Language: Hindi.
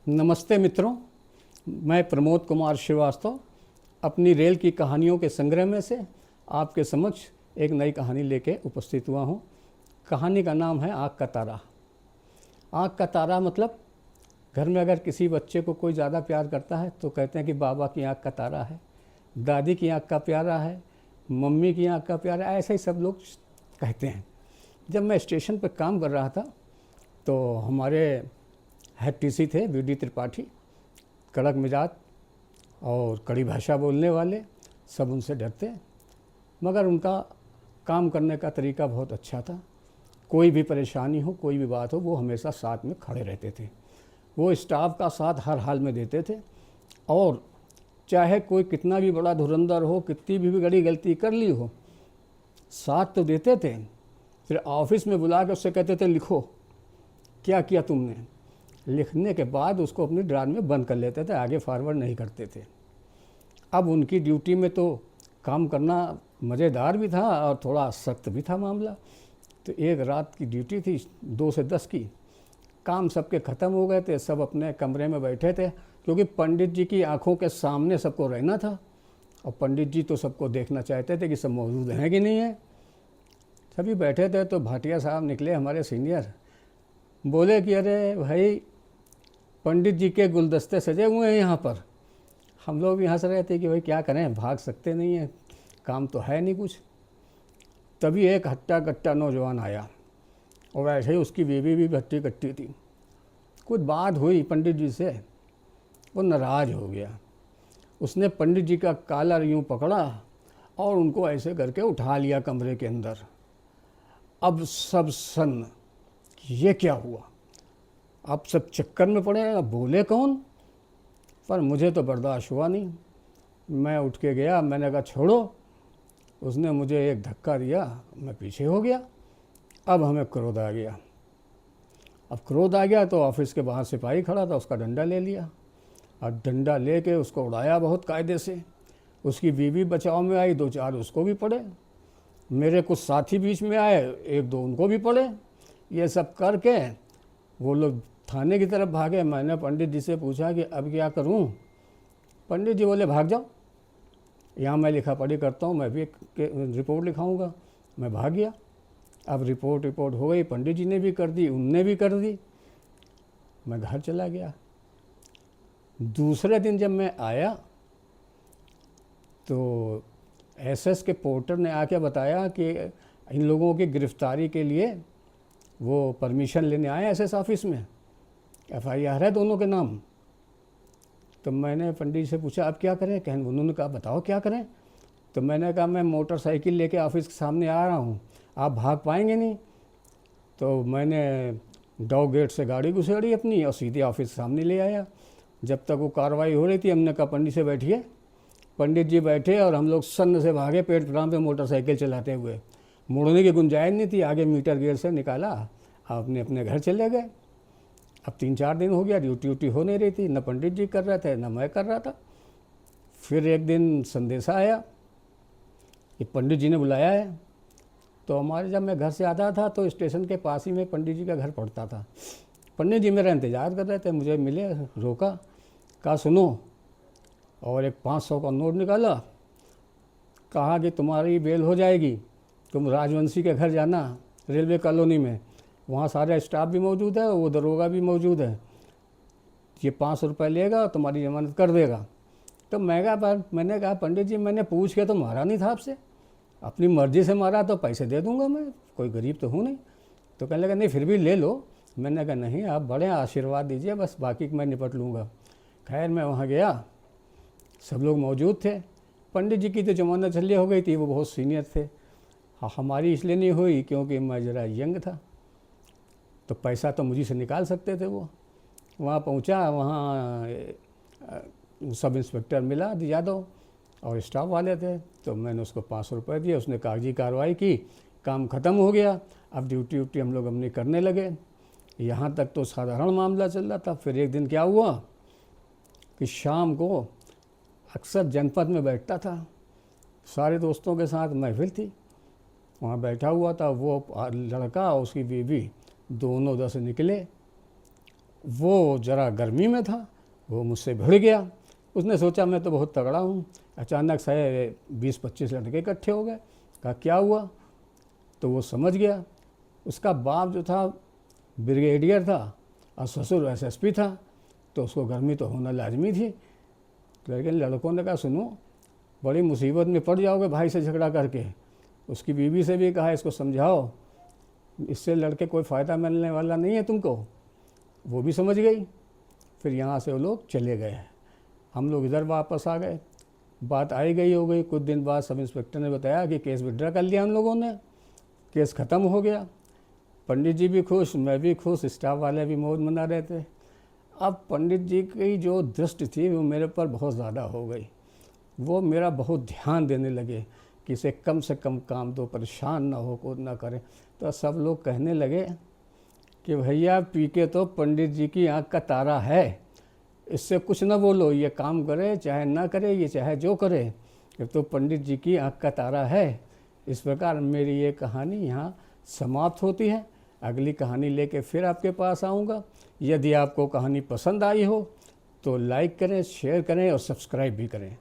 नमस्ते मित्रों, मैं प्रमोद कुमार श्रीवास्तव अपनी रेल की कहानियों के संग्रह में से आपके समक्ष एक नई कहानी लेके उपस्थित हुआ हूँ। कहानी का नाम है आँख का तारा। आँख का तारा मतलब घर में अगर किसी बच्चे को कोई ज़्यादा प्यार करता है तो कहते हैं कि बाबा की आँख का तारा है, दादी की आँख का प्यारा है, मम्मी की आँख का प्यारा है, ऐसे ही सब लोग कहते हैं। जब मैं स्टेशन पर काम कर रहा था तो हमारे हेड टीसी थे वीडी त्रिपाठी, कड़क मिजाज और कड़ी भाषा बोलने वाले, सब उनसे डरते, मगर उनका काम करने का तरीका बहुत अच्छा था। कोई भी परेशानी हो, कोई भी बात हो, वो हमेशा साथ में खड़े रहते थे। वो स्टाफ का साथ हर हाल में देते थे और चाहे कोई कितना भी बड़ा धुरंधर हो, कितनी भी बड़ी गलती कर ली हो, साथ तो देते थे। फिर ऑफिस में बुला के उससे कहते थे लिखो क्या किया तुमने। लिखने के बाद उसको अपनी ड्रार में बंद कर लेते थे, आगे फॉरवर्ड नहीं करते थे। अब उनकी ड्यूटी में तो काम करना मज़ेदार भी था और थोड़ा सख्त भी था मामला। तो एक रात की ड्यूटी थी 2 से 10 की। काम सबके ख़त्म हो गए थे, सब अपने कमरे में बैठे थे, क्योंकि पंडित जी की आंखों के सामने सबको रहना था और पंडित जी तो सबको देखना चाहते थे कि सब मौजूद हैं कि नहीं है। सभी बैठे थे तो भाटिया साहब निकले, हमारे सीनियर, बोले कि अरे भाई, पंडित जी के गुलदस्ते सजे हुए हैं यहाँ पर। हम लोग भी हंस रहे थे कि भाई क्या करें, भाग सकते नहीं हैं, काम तो है नहीं कुछ। तभी एक हट्टा कट्टा नौजवान आया और ऐसे ही उसकी बीवी भी हट्टी कट्टी थी। कुछ बात हुई पंडित जी से, वो नाराज़ हो गया। उसने पंडित जी का कॉलर यूँ पकड़ा और उनको ऐसे करके उठा लिया कमरे के अंदर। अब सब सन्न, ये क्या हुआ, अब सब चक्कर में पड़े, अब बोले कौन। पर मुझे तो बर्दाश्त हुआ नहीं, मैं उठ के गया, मैंने कहा छोड़ो। उसने मुझे एक धक्का दिया, मैं पीछे हो गया। अब हमें क्रोध आ गया। अब क्रोध आ गया तो ऑफिस के बाहर सिपाही खड़ा था, उसका डंडा ले लिया और डंडा लेके उसको उड़ाया बहुत कायदे से। उसकी बीवी बचाव में आई, 2-4 उसको भी पड़े, मेरे कुछ साथी बीच में आए, 1-2 उनको भी पड़े। ये सब करके वो लोग थाने की तरफ भागे। मैंने पंडित जी से पूछा कि अब क्या करूं। पंडित जी बोले भाग जाओ, यहाँ मैं लिखा पढ़ी करता हूँ, मैं भी एक रिपोर्ट लिखाऊंगा। मैं भाग गया। अब रिपोर्ट हो गई, पंडित जी ने भी कर दी, उनने भी कर दी। मैं घर चला गया। दूसरे दिन जब मैं आया तो एसएस के पोर्टर ने आके बताया कि इन लोगों की गिरफ्तारी के लिए वो परमिशन लेने आए एसएस ऑफिस में, एफआईआर है दोनों के नाम। तो मैंने पंडित से पूछा अब क्या करें, कहने उन्होंने कहा बताओ क्या करें। तो मैंने कहा मैं मोटरसाइकिल लेके ऑफिस के सामने आ रहा हूँ, आप भाग पाएंगे नहीं। तो मैंने डॉग गेट से गाड़ी घुसेड़ी अपनी और सीधे ऑफिस के सामने ले आया। जब तक वो कार्रवाई हो रही थी, हमने कहा पंडित से बैठिए। पंडित जी बैठे और हम लोग सन्न से भागे प्लेटफार्म पे मोटरसाइकिल चलाते हुए। मुड़ने की गुंजाइश नहीं थी, आगे मीटर गेट से निकाला, अपने अपने घर चले गए। अब 3-4 दिन हो गया, ड्यूटी हो नहीं रही थी, न पंडित जी कर रहे थे न मैं कर रहा था। फिर एक दिन संदेशा आया कि पंडित जी ने बुलाया है। तो हमारे जब मैं घर से आता था तो स्टेशन के पास ही में पंडित जी का घर पड़ता था। पंडित जी मेरा इंतज़ार कर रहे थे, मुझे मिले, रोका, कहा सुनो, और एक 500 का नोट निकाला। कहा कि तुम्हारी बेल हो जाएगी, तुम राजवंशी के घर जाना, रेलवे कॉलोनी में, वहाँ सारा स्टाफ भी मौजूद है, वो दरोगा भी मौजूद है, ये 500 रुपये लेगा, तुम्हारी जमानत कर देगा। तो मैंने कहा पंडित जी मैंने पूछ के तो मारा नहीं था आपसे, अपनी मर्ज़ी से मारा तो पैसे दे दूंगा, मैं कोई गरीब तो हूँ नहीं। तो कहने लगा नहीं फिर भी ले लो। मैंने कहा नहीं, आप बड़े आशीर्वाद दीजिए, बस बाकी मैं निपट लूँगा। खैर मैं वहाँ गया, सब लोग मौजूद थे। पंडित जी की तो जमानत जल्दी हो गई थी, वो बहुत सीनियर थे। हमारी इसलिए नहीं हुई क्योंकि मैं ज़रा यंग था, तो पैसा तो मुझे से निकाल सकते थे। वो वहाँ पहुँचा, वहाँ सब इंस्पेक्टर मिला यादव और स्टाफ वाले थे। तो मैंने उसको 500 रुपये दिए, उसने कागजी कार्रवाई की, काम ख़त्म हो गया। अब ड्यूटी हम लोग अपनी करने लगे। यहाँ तक तो साधारण मामला चल रहा था। फिर एक दिन क्या हुआ कि शाम को अक्सर जनपद में बैठता था, सारे दोस्तों के साथ महफिल थी, वहाँ बैठा हुआ था। वो लड़का और उसकी बीवी दोनों उधर से निकले वो ज़रा गर्मी में था, वो मुझसे भिड़ गया। उसने सोचा मैं तो बहुत तगड़ा हूँ। अचानक से 20-25 लड़के इकट्ठे हो गए। कहा क्या हुआ? तो वो समझ गया। उसका बाप जो था ब्रिगेडियर था और ससुर एसएसपी था, तो उसको गर्मी तो होना लाजमी थी। लेकिन लड़कों ने कहा सुनो, बड़ी मुसीबत में पड़ जाओगे भाई से झगड़ा करके। उसकी बीवी से भी कहा इसको समझाओ, इससे लड़के कोई फ़ायदा मिलने वाला नहीं है तुमको। वो भी समझ गई। फिर यहाँ से वो लोग चले गए। हम लोग इधर वापस आ गए। बात आई गई हो गई। कुछ दिन बाद सब इंस्पेक्टर ने बताया कि केस विड्रा कर लिया हम लोगों ने, केस ख़त्म हो गया। पंडित जी भी खुश, मैं भी खुश, स्टाफ वाले भी मौज मना रहे थे। अब पंडित जी की जो दृष्टि थी वो मेरे पर बहुत ज़्यादा हो गई। वो मेरा बहुत ध्यान देने लगे कि इसे कम से कम काम दो, परेशान ना हो, कूद ना करें। तो सब लोग कहने लगे कि भैया पीके तो पंडित जी की आँख का तारा है, इससे कुछ ना बोलो, ये काम करे चाहे ना करे, ये चाहे जो करे, ये तो पंडित जी की आँख का तारा है। इस प्रकार मेरी ये कहानी यहाँ समाप्त होती है। अगली कहानी लेके फिर आपके पास आऊँगा। यदि आपको कहानी पसंद आई हो तो लाइक करें, शेयर करें और सब्सक्राइब भी करें।